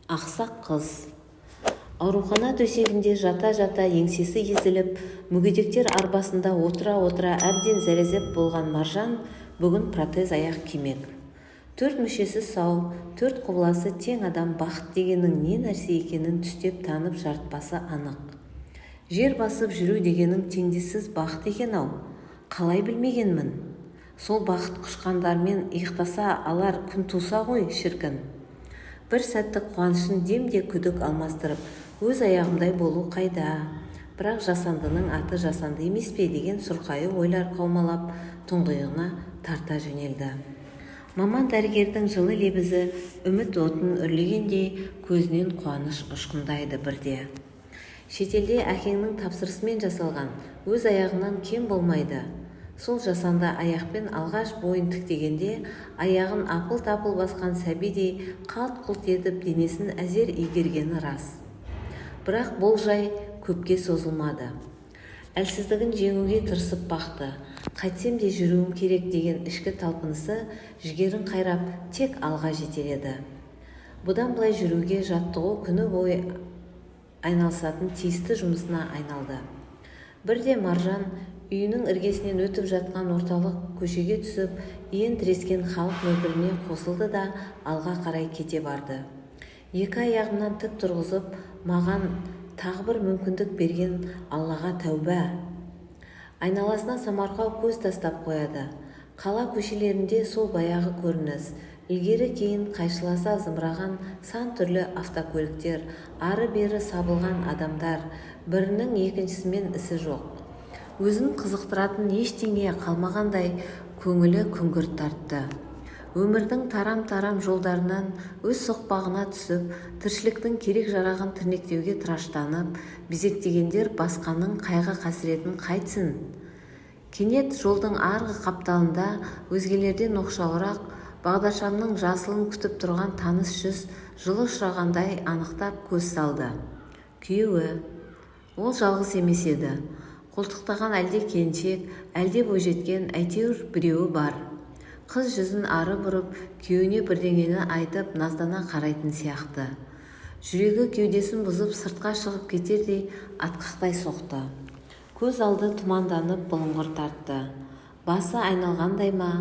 Ақсақ қыз. Аурухана төсегінде жата-жата еңсесі езіліп, мүгедектер арбасында отыра-отыра әбден зәрезеп болған Маржан бүгін протез аяқ кимек. 4 мүшесі сау, 4 құбыласы тең адам бақыт дегеннің не нәрсе екенін түстеп танып жарытпасы анық. Жер басып жүру дегенің теңдессіз бақыт екен-ау. Қалай білмегенмін? Сол бақыт құшқандармен иықтаса алар күн туса ғой, шіркін. Бір сәттік қуанышын демде күдік алмастырып, өз аяғымдай болу қайда? Бірақ жасандының аты жасанды емес пе деген сұрқайы ойлар қаумалап, тұңғиығына тарта жөнелді. Маман дәрігердің жылы лебізі үміт отын үрлегендей көзінен қуаныш ұшқындайды бірде. Шетелде әкеңнің тапсырысымен жасалған, өз аяғынан кем болмайды. Сол жасанды аяқпен алғаш бойын тіктегенде аяғын апыл-тапыл басқан сәбидей қалт-құлт етіп денесін әзер игергені рас. Бірақ бұл жай көпке созылмады. Әлсіздігін жеңуге тырысып бақты. Қайтсем де жүруім керек деген ішкі талпынысы жігерін қайрап тек алға жетеледі. Бұдан былай жүруге жаттығу күні бойы айналысатын тиісті жұмысына айналды. Бірде Маржан үйінің іргесінен өтіп жатқан орталық көшеге түсіп, иен тірескен халық нөпіріне қосылды да алға қарай кете барды. Екі аяғымнан тік тұрғызып, маған тағы бір мүмкіндік берген Аллаға тәуба. Айналасына самарқау көз тастап қояды. Қала көшелерінде сол баяғы көрініс, ілгері кейін қайшыласа зымыраған сан түрлі автокөліктер, ары-бері сабылған адамдар, бірінің екіншісімен ісі жоқ. Өзін қызықтыратын ештеңе қалмағандай көңілі күңгірт тартты. Өмірдің тарам-тарам жолдарынан өз соқпағына түсіп, тіршіліктің керек-жарағын тірнектеуге тыраштанып, безектегендер басқаның қайғы-қасіретін қайтсын. Кенет жолдың арғы қапталында өзгелерден оқшауырақ бағдаршамның жасылын күтіп тұрған таныс жүз жылы ұшырағандай анықтап көз салды. Күйеуі. Ол жалғыз емес еді. Қолтықтаған әлде келіншек, әлде бойжеткен, әйтеуір біреуі бар. Қыз жүзін ары бұрып, күйеуіне бірдеңені айтып, наздана қарайтын сияқты. Жүрегі кеудесін бұзып сыртқа шығып кетердей атқақтай соқты. Көз алды тұманданып бұлыңғыр тартты. Басы айналғандай ма,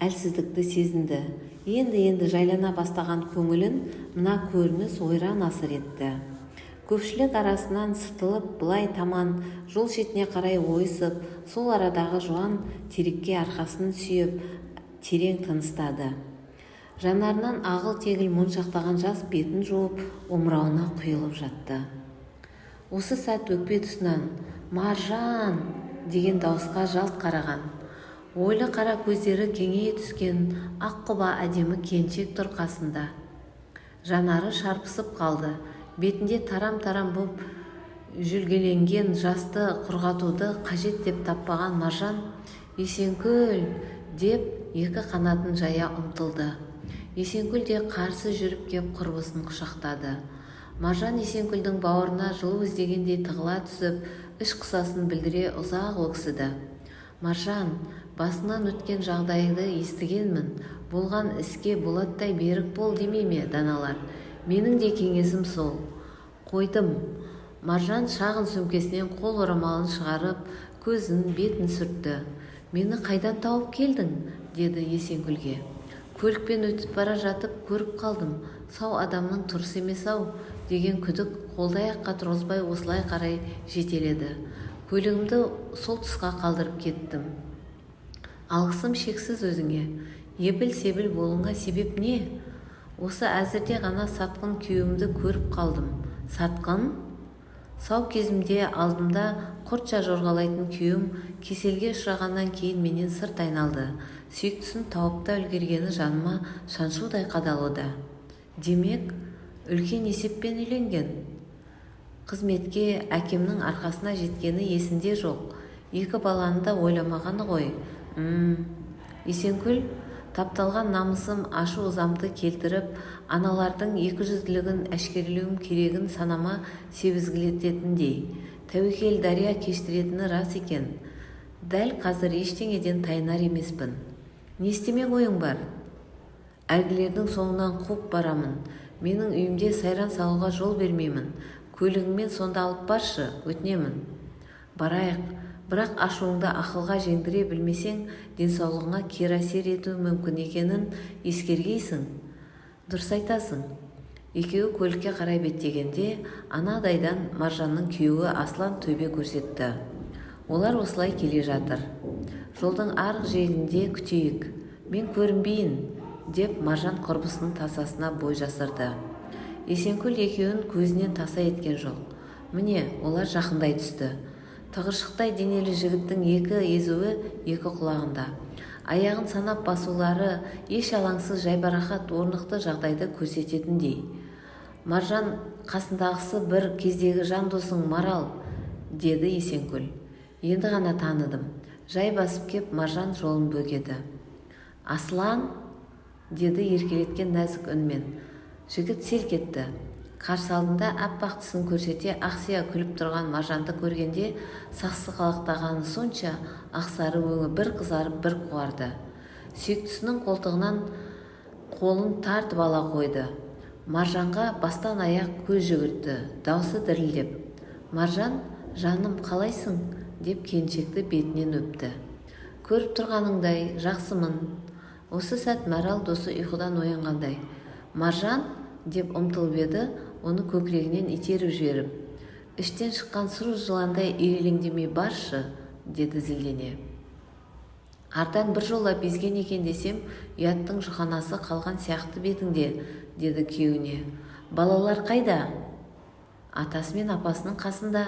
әлсіздікті сезінді. Енді жайлана бастаған көңілін мына көрініс ойран асыр етті. Көпшілік арасынан сытылып, былай таман жол шетіне қарай ойысып, сол арадағы жуан терекке арқасын сүйеп, терең тыныстады. Жанарынан ағыл-тегіл моншақтаған жас бетін жуып, омырауына құйылып жатты. Осы сәт өкпе тұсынан «Маржан!» деген дауысқа жалт қараған. Ойлы қара көздері кеңейе түскен ақ құба әдемі келіншек тұр қасында. Жанары шарпысып қалды. Бетінде тарам-тарам боп жүлгеленген жасты құрғатуды қажет деп таппаған Маржан «Есенкүл!» деп екі қанатын жая ұмтылды. Есенкүл де қарсы жүріп кеп құрбысын құшақтады. Маржан Есенкүлдің бауырына жылу іздегендей тығыла түсіп, іш құсасын білдіре ұзақ өксіді. «Маржан, басынан өткен жағдайды естігенмін. Болған іске болаттай берік бол демей ме, даналар? Менің де кеңесім сол. Қойдым». Маржан шағын сөмкесінен қол орамалын шығарып, көзін, бетін сүртті. «Мені қайдан тауып келдің?» деді Есенкүлге. «Көлікпен өтіп бара жатып көріп қалдым. Сау адамның тұрысы емес-ау» деген күдік қолды-аяққа тұрғызбай осылай қарай жетеледі. «Көлігімді сол тұсқа қалдырып кеттім. Алғысым шексіз өзіңе. Ебіл-себіл болуыңа себеп не? Осы әзірде ғана сатқын күйеуімді көріп қалдым». «Сатқын?» «Сау кезімде алдымда құртша жорғалайтын күйеуім кеселге ұшырағаннан кейін менен сырт айналды. Сүйіктісін тауып та үлгергені жаныма шаншудай қадалуда». «Демек, үлкен есеппен үйленген?» «Қызметке әкемнің арқасына жеткені есінде жоқ. Екі баланы да ойламағаны ғой». Есенкүл тапталған намысым ашу-ызамды келтіріп, аналардың екіжүзділігін әшкерелеуім керегін санама себізгілететіндей. Тәуекел дария кештіретіні рас екен. Дәл қазір ештеңеден тайынар емеспін. Не істемек ойың бар?» «Әлгілердің соңынан қуып барамын. Менің үйімде сайран салуға жол бермеймін. Көлігіңмен сонда алып баршы, өтінемін. Барайық, бірақ ашуыңды ақылға жеңдіре білмесең, денсаулығыңа кері әсер етуі мүмкін екенін ескергейсің. Дұрыс айтасың. Екеуі көлікке қарай беттегенде, анадайдан Маржанның күйеуі Аслан төбе көрсетті. Олар осылай келе жатыр. Жолдың арғы жиегінде күтейік. Мен көрінбейін, деп Маржан құрбысының тасасына бой жасырды. Есенкүл екеуін көзінен таса еткен жоқ. Міне, олар жақындай түсті. Тығыршықтай денелі жігіттің екі езуі екі құлағында. Аяғын санап басулары еш алаңсыз жайбарақат орнықты жағдайды көрсететіндей. Маржан қасындағысы бір кездегі жан досың Марал, деді Есенкүл. Енді ғана таныдым. Жай басып кеп Маржан жолын бөгеді. Аслан, деді еркелеткен нәзік үнмен. Жігіт селк етті. Қарсы алдында аппақ тісін көрсете ақсия күліп тұрған Маржанды көргенде сақсықалақтағаны сонша ақсары өңі бір қызарып бір қуарды. Сүйіктісінің қолтығынан қолын тартып ала қойды. Маржанға бастан аяқ көз жүгіртті, даусы дірілдеп. Маржан, жаным, қалайсың? Деп келіншекті бетінен өпті. Көріп тұрғаныңдай, жақсымын. Осы сәт Марал досы ұйқыдан оянғандай. Маржан, деп ұмтылып еді, оны көкірегінен итеріп жіберіп. Іштен шыққан сұры жыландай ирелеңдемей баршы, деді зілдене. Ардан бір жола безген екен десем, ұяттың жұқанасы қалған сияқты бетіңде, деді күйеуіне. Балалар қайда? Атасы мен апасының қасында.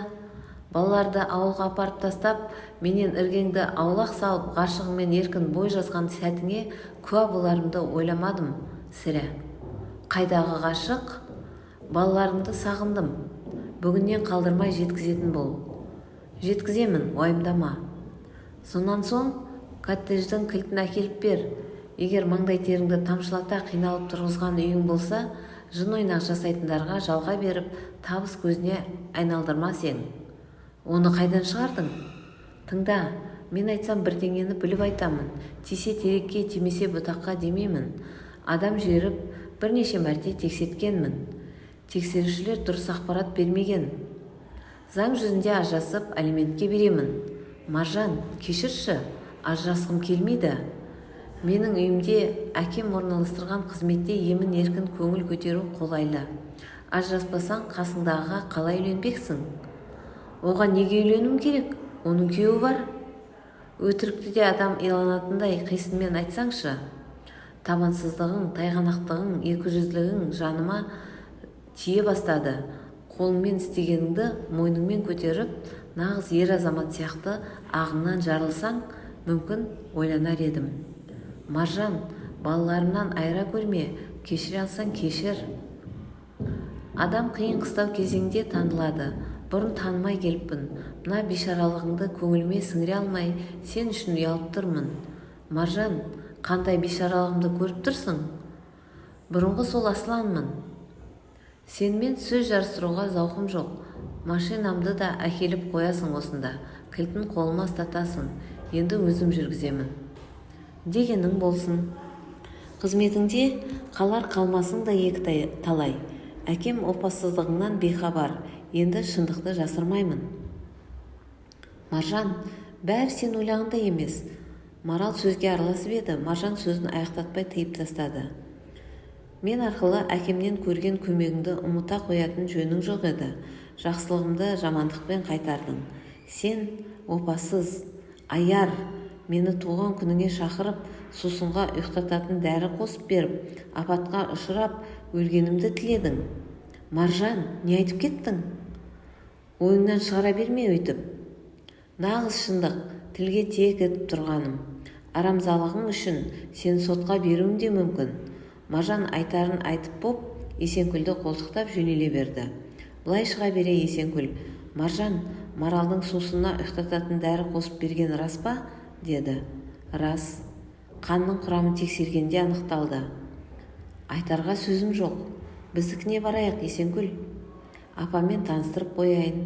Балаларды ауылға апарып тастап, менен іргеңді аулақ салып, ғашығыңмен еркін бой жазған сәтіңе куә боларымды ойламадым, сірә. Қайдағы ғашық? Балаларымды сағындым. Бүгіннен қалдырмай жеткізетін бол. Жеткіземін, уайымдама. Сонан соң коттедждің кілтін әкеліп бер. Егер маңдай теріңді тамшылата қиналып тұрғызған үйің болса, жын ойнақ жасайтындарға жалға беріп, табыс көзіне айналдырмас ең. Оны қайдан шығардың? Тыңда, мен айтсам бірдеңені біліп айтамын. Тисе терекке, тимесе бұтаққа демеймін. Адам жіберіп бірнеше мәрте тексерткенмін. Тексерушілер дұрыс ақпарат бермеген. Заң жүзінде ажырасып, алиментке беремін. Маржан, кешірші, ажырасқым келмейді. Менің үйімде әкем орналастырған қызметте емін еркін көңіл көтеру қолайлы. Ажыраспасаң, қасыңдағыға қалай үйленбексің? Оған неге үйленуім керек? Оның күйеуі бар. Өтірікті де адам иланатындай қисынмен айтсаңшы. Табансыздығың, тайғанақтығың, екіжүзділігің жаныма тие бастады. Қолыңмен істегеніңді мойныңмен көтеріп, нағыз ер азамат сияқты ағыңнан жарылсаң, мүмкін ойланар едім. Маржан, балаларымнан айыра көрме, кешіре алсаң кешір. Адам қиын қыстау кезеңде танылады. Бұрын танымай келіппін. Мына бейшаралығыңды көңіліме сіңіре алмай, сен үшін ұялып тұрмын. Маржан, қандай бейшаралығымды көріп тұрсың? Бұрынғы сол Асланмын. Сенмен сөз жарыстыруға зауқым жоқ. Машинамды да әкеліп қоясың осында. Кілтін қолыма ұстатасың. Енді өзім жүргіземін. Дегенің болсын. Қызметіңде қалар қалмасың да екі талай. Әкем опасыздығыңнан бейхабар. Енді шындықты жасырмаймын. Маржан, бәрі сен ойлағандай емес. Марал сөзге араласып еді, Маржан сөзін аяқтатпай тыйып тастады. Мен арқылы әкемнен көрген көмегіңді ұмыта қоятын жөнің жоқ еді. Жақсылығымды жамандықпен қайтардың. Сен опасыз, аяр, мені туған күніңе шақырып, сусынға ұйықтататын дәрі қосып беріп, апатқа ұшырап, өлгенімді тіледің. Маржан, не айтып кеттің? Ойыңнан шығара берме өйтіп. Нағыз шындық, тілге тиек етіп тұрғаным. Арамзалығың үшін сен сотқа беруің де мүмкін. Маржан айтарын айтып боп, Есенкүлді қолтықтап жөнеле берді. Былай шыға бере Есенкүл, Маржан, Маралдың сусына ұйықтататын дәрі қосып берген рас па? Деді. Рас. Қанның құрамы тексергенде анықталды. Айтарға сөзім жоқ. Біздікіне барайық, Есенкүл. Апамен таныстырып қояйын.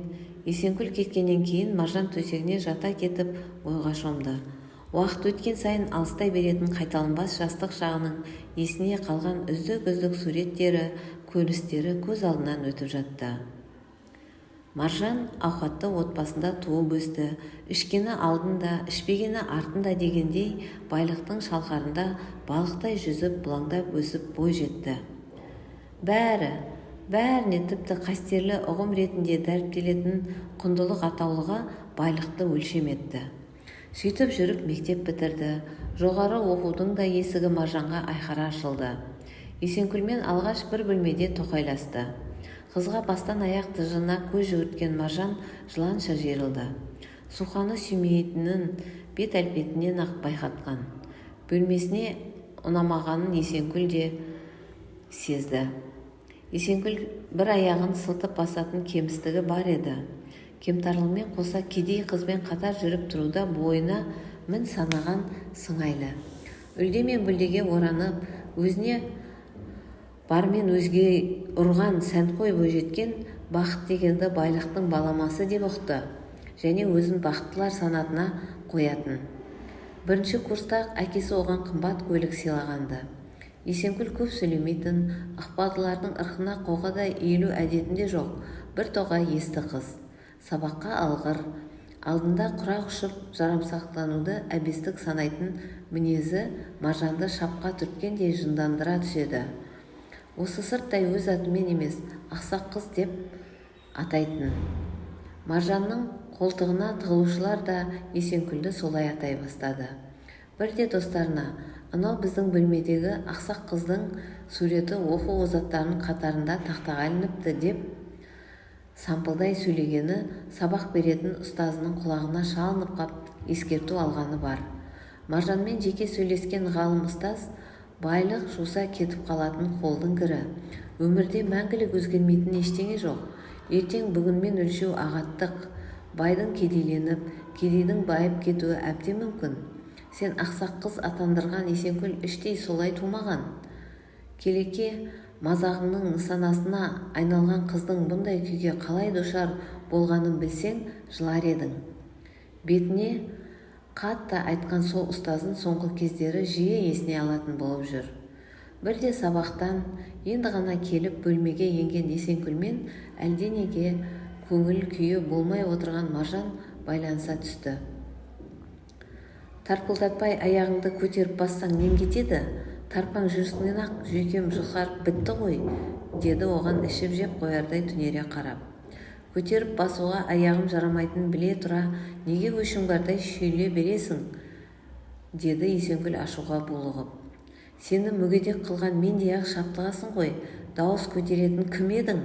Есенкүл кеткеннен кейін Маржан төсегіне жата кетіп ойға шомды. Уақыт өткен сайын алыстай беретін қайталанбас жастық шағының есіне қалған үздік-үздік суреттері, көріністері көз алдынан өтіп жатты. Маржан ауқатты отбасында туып өсті, ішкені алдында, ішпегені артында дегендей байлықтың шалқарында балықтай жүзіп, бұлаңдап өсіп бой жетті. Бәріне тіпті қастерлі ұғым ретінде дәріптелетін құндылық атаулыға байлықты өлшем етті. Сөйтіп жүріп мектеп бітірді. Жоғары оқудың да есігі Маржанға айқара ашылды. Есенкүлмен алғаш бір бөлмеде тоқайласты. Қызға бастан аяқ тыжына көз жүгірткен Маржан жыланша жерілді. Суханы сүймейтінін бет әлпетінен ақ байқатқан. Бөлмесіне ұнамағанын Есенкүл де сезді. Есенкүл бір аяғын сылтып басатын кемістігі бар еді. Кемтарлығымен қоса кедей қызбен қатар жүріп тұруда бойына мін санаған сыңайлы. Үлде мен бүлдеге оранып, өзіне бармен өзге ұрған сәнқой бойжеткен бақыт дегенді байлықтың баламасы деп ұқты және өзін бақыттылар санатына қоятын. Бірінші курста әкесі оған қымбат көлік сыйлағанды. Есенкүл көп сөйлемейтін, ықпалдылардың ырқына қоғадай иілу әдетінде жоқ, бір тоғай есті қыз. Сабаққа алғыр, алдында құрақ ұшып жарамсақтануды әбестік санайтын мінезі Маржанды шапқа түрткендей жындандыра түседі. Осы сырттай өз атымен емес, ақсақ қыз деп атайтын. Маржанның қолтығына тығылушылар да Есенкүлді солай атай бастады. Бірде достарына, анау біздің бөлмедегі ақсақ қыздың суреті оқу озаттарының қатарында тақтаға ілініпті деп сампылдай сөйлегені сабақ беретін ұстазының құлағына шалынып қап ескерту алғаны бар. Маржанмен жеке сөйлескен ғалым ұстаз, байлық жуса кетіп қалатын қолдың кірі. Өмірде мәңгілік өзгермейтін ештеңе жоқ. Ертең бүгінмен өлшеу ағаттық. Байдың кедейленіп, кедейдің байып кетуі әбден мүмкін. Сен ақсақ қыз атандырған Есенкүл іштей солай тумаған. Келеке мазағыңның нысанасына айналған қыздың бұндай күйге қалай душар болғанын білсең, жылар едің. Бетіне қатты айтқан сол ұстазын соңғы кездері жиі есіне алатын болып жүр. Бірде сабақтан енді ғана келіп бөлмеге енген Есенкүлмен әлденеге көңіл күйі болмай отырған Маржан байланса түсті. Тарпылдатпай аяғыңды көтеріп бассаң нем кетеді? Тарпаң жүрісінен ақ жүйкем жұқарып бітті ғой, деді оған ішіп жеп қоярдай түнере қарап. Көтеріп басуға аяғым жарамайтынын біле тұра, неге өшің бардай шүйле бересің? Деді Есенкүл ашуға булығып. Сені мүгедек қылған мендей-ақ шаптығасың ғой, дауыс көтеретін кім едің?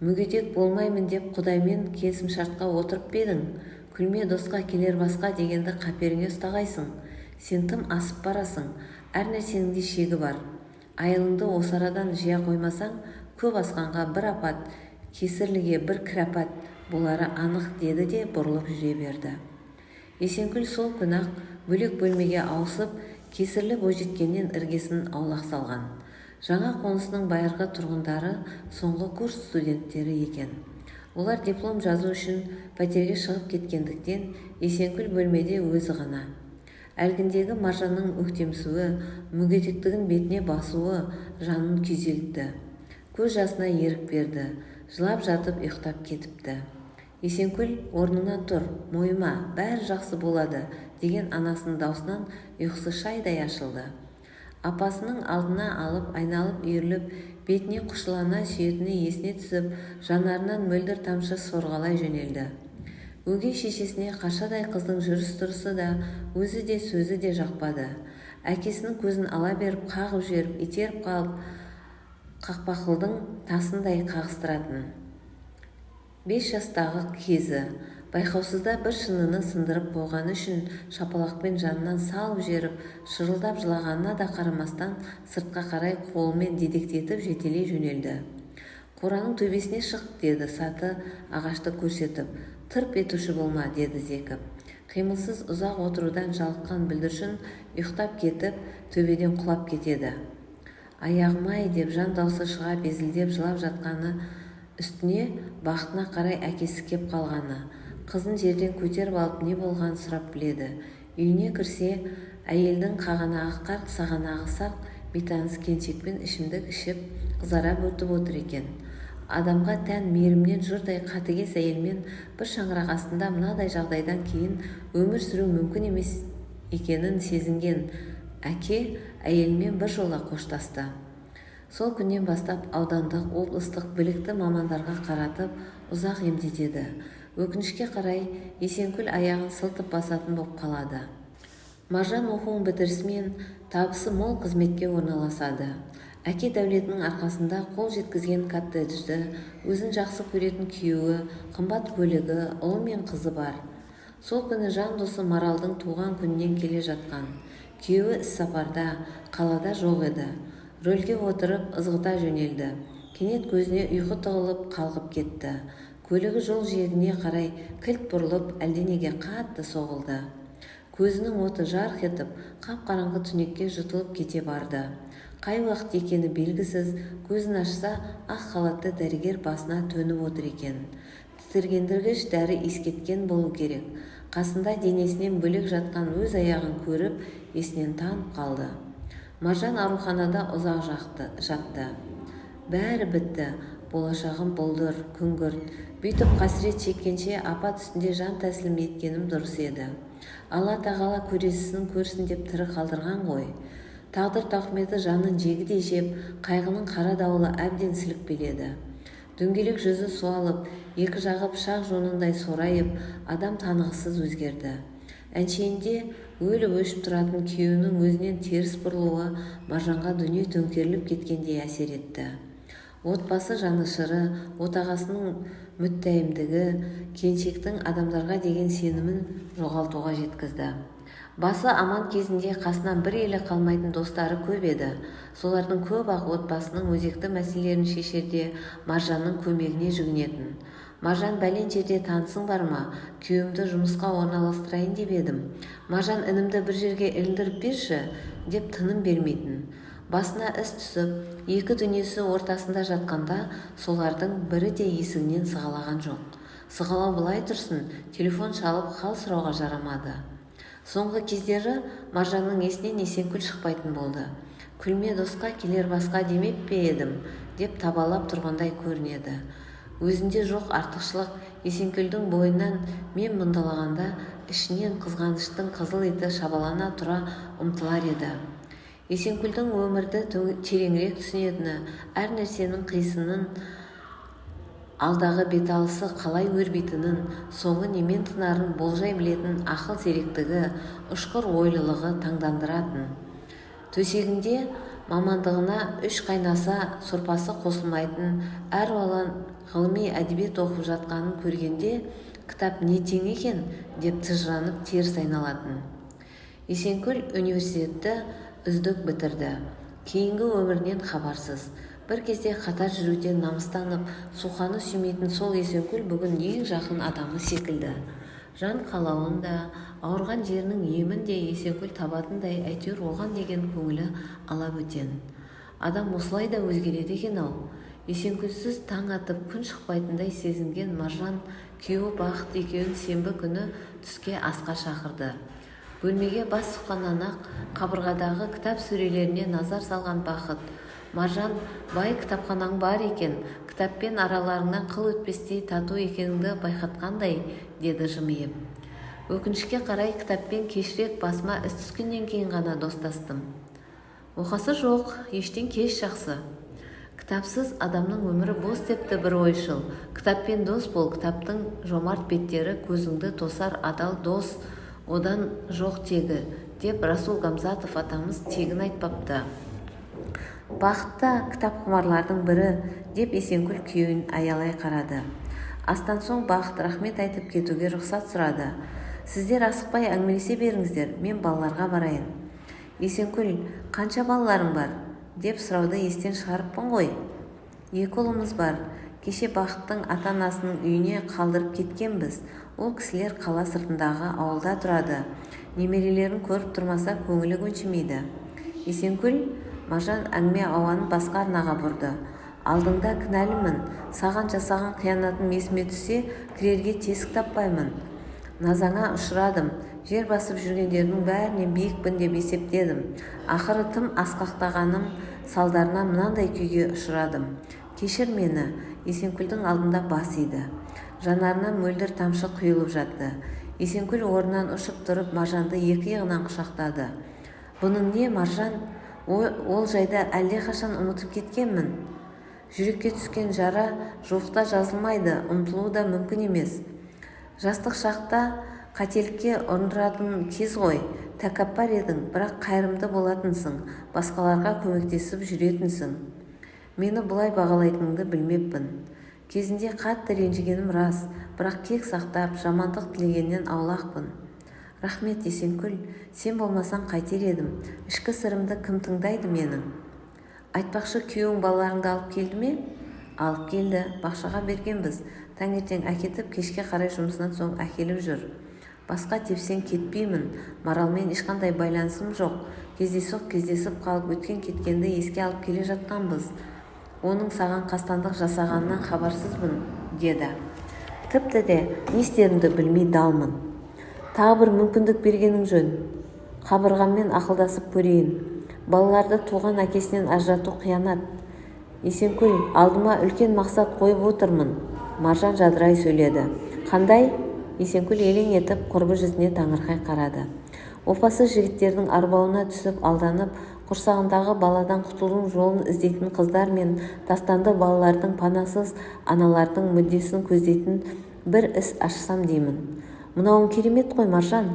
Мүгедек болмаймын деп Құдаймен келісімшартқа отырып бедің? Күлме досқа келер басқа дегенді қаперіңе ұстағайсың. Сен тым асып барасың, әр нәрсеніңде шегі бар. Айылыңды осы арадан жия қоймасаң, көп асқанға бір апат, кесірліге бір кірапат болары анық, деді де бұрылып жүре берді. Есенкүл сол күні-ақ бөлек бөлмеге ауысып, кесірлі бойжеткеннен іргесін аулақ салған. Жаңа қонысының байырғы тұрғындары соңғы курс студенттері екен. Олар диплом жазу үшін пәтерге шығып кеткендіктен Есенкүл бөлмеде өзі ғана. Әлгіндегі Маржанның өктемсуі, мүгедектігін бетіне басуы жанын күйзелтті. Көз жасына ерік берді, жылап жатып ұйықтап кетіпті. Есенкүл орнынан тұр, мойыма, бәрі жақсы болады деген анасының даусынан ұйқысы шайдай ашылды. Апасының алдына алып, айналып үйіріліп, бетіне құшылана сүйетіне есіне түсіп, жанарынан мөлдір тамшы сорғалай жөнелді. Өгей шешесіне қаршадай қыздың жүріс-тұрысы да, өзі де сөзі де жақпады. Әкесінің көзін ала беріп, қағып жеріп, итеріп қалып, қақпақылдың тасындай қағыстыратын. 5 жастағы кезі, байқаусызда бір шыныны сындырып қойғаны үшін шапалақпен жанынан салып жеріп, шырылдап жылағанына да қарамастан сыртқа қарай қолымен дедектетіп жетелей жөнелді. Қораның төбесіне шық, деді саты ағашты көрсетіп. Тырп етуші болма, деді зекіп. Қимылсыз ұзақ отырудан жалыққан бүлдіршін ұйықтап кетіп, төбеден құлап кетеді. Аяғым-ай деп жан даусы шыға безілдеп жылап жатқаны, үстіне бақытына қарай әкесі кеп қалғаны. Қызын жерден көтеріп алып не болғанын сұрап біледі. Үйіне кірсе, әйелдің қағанағы қарт, сағанағы сақ, бейтаныс келіншекпен ішімдік ішіп, қызара өтіп отыр екен. Адамға тән мейірімнен жұрдай қатыгез әйелмен бір шаңырақ астында мынадай жағдайдан кейін өмір сүру мүмкін емес екенін сезінген әке әйелмен бір жола қоштасты. Сол күннен бастап аудандық, облыстық білікті мамандарға қаратып ұзақ емдетеді. Өкінішке қарай Есенкүл аяғын сылтып басатын боп қалады. Маржан оқуын бітірісімен табысы мол қызметке орналасады. Әке дәулетінің арқасында қол жеткізген коттеджді, өзін жақсы көретін күйеуі, қымбат көлігі, ұлы мен қызы бар. Сол күні жан досы Маралдың туған күнінен келе жатқан. Күйеуі іссапарда, қалада жоқ еді. Рөлге отырып ызғыта жөнелді. Кенет көзіне ұйқы тығылып қалғып кетті. Көлігі жол жиегіне қарай кілт бұрылып әлденеге қатты соғылды. Көзінің оты жарқ етіп, қап-қараңғы түнекке жұтылып кете барды. Қай уақыт екені белгісіз, көзін ашса, ақ халатты дәрігер басына төніп отыр екен. Тітіргендіргіш дәрі ескеткен болу керек. Қасында денесінен бөлек жатқан өз аяғын көріп, есінен танып қалды. Маржан ауруханада ұзақ жатты. Бәрі бітті. Болашағым болдыр, күңгірт. Бүйтіп қасірет шеккенше апат үстінде жан тәсілім еткенім дұрыс еді. Алла тағала көресісін көрсін деп тірі қалдырған ғой. Тағдыр тауқыметі жанын жегідей жеп, қайғының қара дауылы әбден сілікпеледі. Дөңгелек жүзі суалып, екі жағы пышақ жонындай сорайып, адам танығысыз өзгерді. Әншейінде өліп өшіп тұратын күйеуінің өзінен теріс бұрылуы Маржанға дүние төңкеріліп кеткендей әсер етті. Отбасы жанышыры, отағасының мүттәйімдігі, келіншектің адамдарға деген сенімін жоғалтуға жеткізді. Басы аман кезінде қасынан бір елі қалмайтын достары көп еді. Солардың көп-ақ отбасының өзекті мәселелерін шешерде Маржанның көмегіне жүгінетін. Маржан, бәлен жерде танысың бар ма? Күйеуімді жұмысқа орналастырайын деп едім. Маржан, інімді бір жерге іліндіріп берші, деп тыным бермейтін. Басына іс түсіп, екі дүниесі ортасында жатқанда солардың бірі де есігінен сығалаған жоқ. Сығалау былай тұрсын, телефон шалып хал сұрауға жарамады. Соңғы кездері Маржанның есінен Есенкүл шықпайтын болды. Күлме досқа келер басқа демеп пе едім, деп табалап тұрғандай көрінеді. Өзінде жоқ артықшылық Есенкүлдің бойынан мен мұндалағанда ішінен қызғаныштың қызыл иті шабалана тұра ұмтылар еді. Есенкүлдің өмірді тереңірек түсінетіні, әр нәрсенің қисынын, алдағы беталысы қалай өрбитінін, соңы немен тынарын болжай білетін ақыл зеректігі, ұшқыр ойлылығы таңдандыратын. Төсегінде мамандығына үш қайнаса сорпасы қосылмайтын әр алуан ғылыми әдебиет оқып жатқанын көргенде кітап не тең екен деп тыжыранып теріс айналатын. Есенкүл университетті үздік бітірді. Кейінгі өмірінен хабарсыз. Бір кезде қатар жүруден намыстанып, суқаны сүймейтін сол Есенкүл бүгін ең жақын адамы секілді. Жан қалауын да, ауырған жерінің емін де Есенкүл табатындай, әйтеуір оған деген көңілі алабөтен. Адам осылай да өзгереді екен-ау. Есенкүлсіз таң атып күн шықпайтындай сезінген Маржан күйеуі Бақыт екеуін сенбі күні түске асқа шақырды. Бөлмеге бас сұққаннан-ақ қабырғадағы кітап сөрелеріне назар салған Бақыт: Маржан, бай кітапханаң бар екен, кітаппен араларыңнан қыл өтпестей тату екеніңді байқатқандай, деді жымиып. Өкінішке қарай кітаппен кешірек басыма іс түскеннен кейін ғана достастым. Оқасы жоқ, ештен кеш жақсы. Кітапсыз адамның өмірі бос депті бір ойшыл. Кітаппен дос бол, кітаптың жомарт беттері көзіңді тосар адал дос, одан жоқ тегі, деп Расул Гамзатов атамыз тегін айтпапты. Бақытта кітап құмарлардың бірі, деп Есенкүл күйеуін аялай қарады. Астан соң Бақыт рахмет айтып кетуге рұқсат сұрады. Сіздер асықпай әңгімелесе беріңіздер, мен балаларға барайын. Есенкүл: қанша балаларың бар? Деп сұрауды естен шығарыппын ғой. 2 ұлымыз бар. Кеше Бақыттың ата-анасының үйіне қалдырып кеткенбіз. Ол кісілер қала сыртындағы ауылда тұрады. Немерелерін көріп тұрмаса көңілі көншімейді. Есенкүл Маржан әңгіме ауанын басқа арнаға бұрды. Алдыңда кінәлімін. Саған жасаған қиянатым есіме түссе, кірерге тесік таппаймын. Назаңа ұшырадым. Жер басып жүргендердің бәрінен биікпін деп есептедім. Ақыры тым асқақтағаным салдарынан мынандай күйге ұшырадым. Кешір мені. Есенкүлдің алдында бас иді. Жанарынан мөлдір тамшы құйылып жатты. Есенкүл орнынан ұшып тұрып Маржанды екі иығынан құшақтады. Бұның не, Маржан? Ол жайда әлдеқашан ұмытып кеткенмін. Жүрекке түскен жара жоқта жазылмайды, ұмытылуы да мүмкін емес. Жастық шақта қателікке ұрындыратын кез ғой. Тәкаппар едің, бірақ қайырымды болатынсың, басқаларға көмектесіп жүретінсің. Мені бұлай бағалайтыныңды білмеппін. Кезінде қатты ренжігенім рас, бірақ кек сақтап, жамандық тілегеннен аулақпын. Рахмет, Есенкүл, сен болмасаң қайтер едім. Ішкі сырымды кім тыңдайды менің? Айтпақшы, күйеуің балаларыңды алып келді ме? Алып келді, бақшаға бергенбіз. Таңертең әкетіп, кешке қарай жұмысынан соң әкеліп жүр. Басқа тепсең кетпеймін. Маралмен ешқандай байланысым жоқ. Кездесіп қалып өткен кеткенді еске алып келе жатқанбыз. Оның саған қастандық жасағанынан хабарсызбын, деді. Тіпті де не істерімді білмей далмын. Тағы бір мүмкіндік бергенің жөн. Қабырғаммен ақылдасып көрейін. Балаларды туған әкесінен ажырату қиянат. Есенкүл, алдыма үлкен мақсат қойып отырмын. Маржан жадырай сөйледі. Қандай? Есенкүл елең етіп құрбы жүзіне таңырқай қарады. Опасыз жігіттердің арбауына түсіп алданып, құрсағындағы баладан құтылудың жолын іздейтін қыздар мен тастанды балалардың панасыз аналардың мүддесін көздейтін бір іс ашсам деймін. Мынауың керемет қой, Маржан.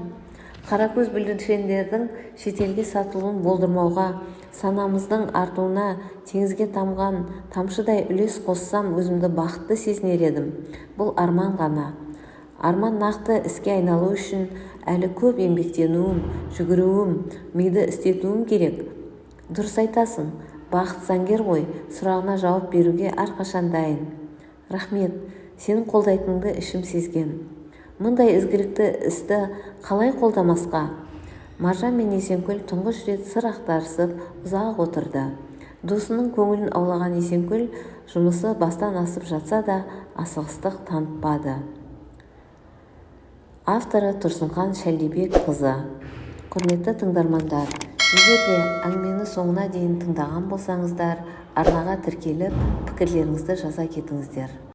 Қаракөз бүлдіршіндердің шетелге сатылуын болдырмауға, санамыздың артуына теңізге тамған тамшыдай үлес қоссам өзімді бақытты сезінер едім. Бұл арман ғана. Арман нақты іске айналу үшін әлі көп еңбектенуім, жүгіруім, миды істетуім керек. Дұрыс айтасың, бақыт заңгер ғой, сұрағына жауап беруге әрқашан дайын. Рахмет, сенің қолдайтыныңды ішім сезген. Мұндай ізгілікті істі қалай қолдамасқа? Маржан мен Есенкүл тұңғыш рет сыр ақтарысып ұзақ отырды. Досының көңілін аулаған Есенкүл жұмысы бастан асып жатса да асығыстық танытпады. Авторы Тұрсынхан Шәлдибекқызы. Құрметті тыңдармандар, егер де әңгімені соңына дейін тыңдаған болсаңыздар, арнаға тіркеліп, пікірлеріңізді жаза кетіңіздер.